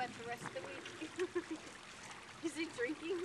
wet the rest of the week. Is he drinking?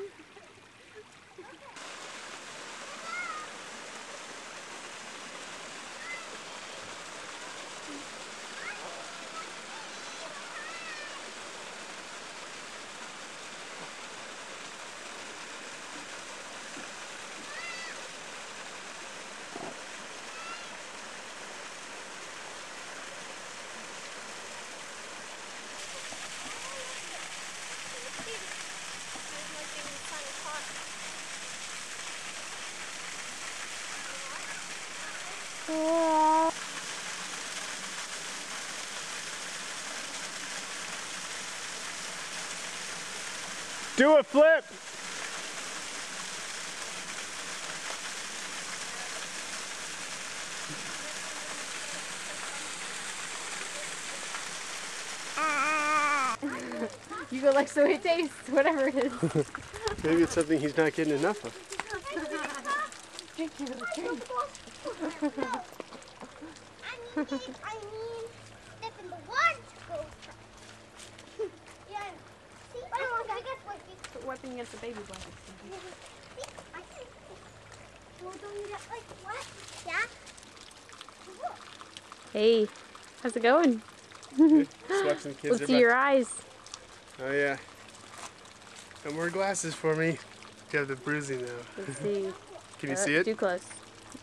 Do a flip! You go like so it tastes, whatever it is. Maybe it's something he's not getting enough of. Drink, you little drink. I mean, step in the water to go. Yeah. See, I guess what you... Quit wiping against the baby blankets. Well, don't you get like what? Yeah? Hey, how's it going? Just watching the kids. Let's see your eyes. Oh yeah. No more glasses for me. You have the bruising now. Let's see. Can you see it? Too close.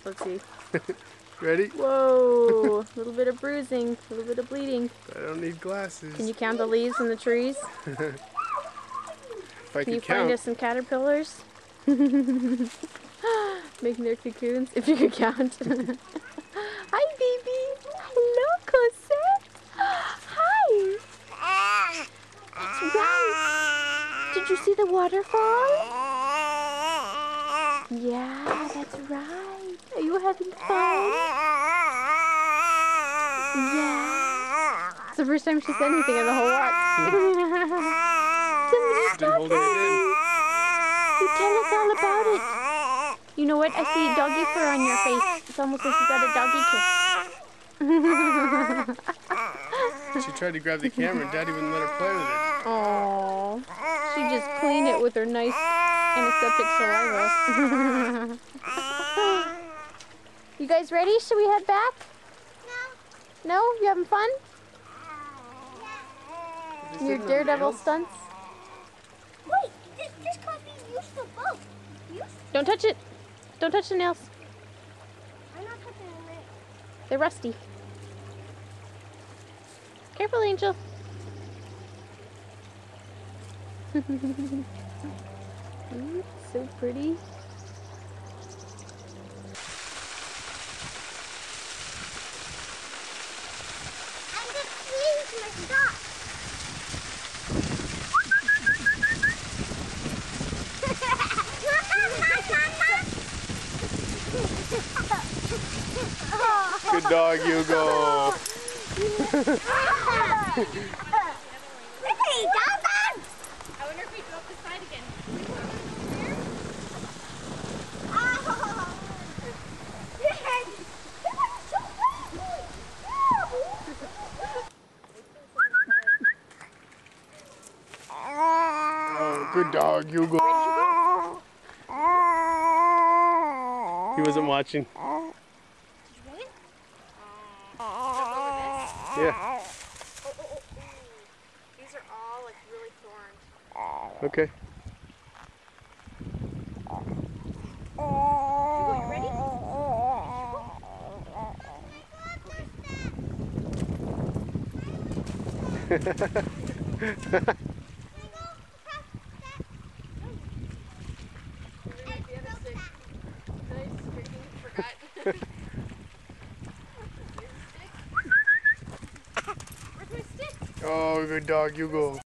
Let's see. Ready? Whoa, a little bit of bruising, a little bit of bleeding. I don't need glasses. Can you count the leaves in the trees? If I Can you could find count. us some caterpillars? Making their cocoons, if you could count. Hi, baby. Hello, Cosette. Hi. That's right. Did you see the waterfall? Yeah, that's right. Are you having fun? Yeah. It's the first time she said anything in the whole walk. Somebody Been stop holding it in. You tell us all about it. You know what? I see doggy fur on your face. It's almost like you got a doggy kiss. She tried to grab the camera and Daddy wouldn't let her play with it. Aww. She just cleaned it with her nice antiseptic saliva. You guys ready? Should we head back? No. No? You having fun? Your daredevil stunts? Wait, this could be used for both. Don't touch it. Don't touch the nails. I'm not touching it. They're rusty. Careful, Angel. Ooh, so pretty. I'm just pleased my dog. Good dog, Hugo. Hey, Dad! I wonder if we go up the side again. Oh, good dog, Hugo. He wasn't watching. Yeah. These are all like really thorned. Okay. Hugo, you ready? Oh, good dog, Hugo.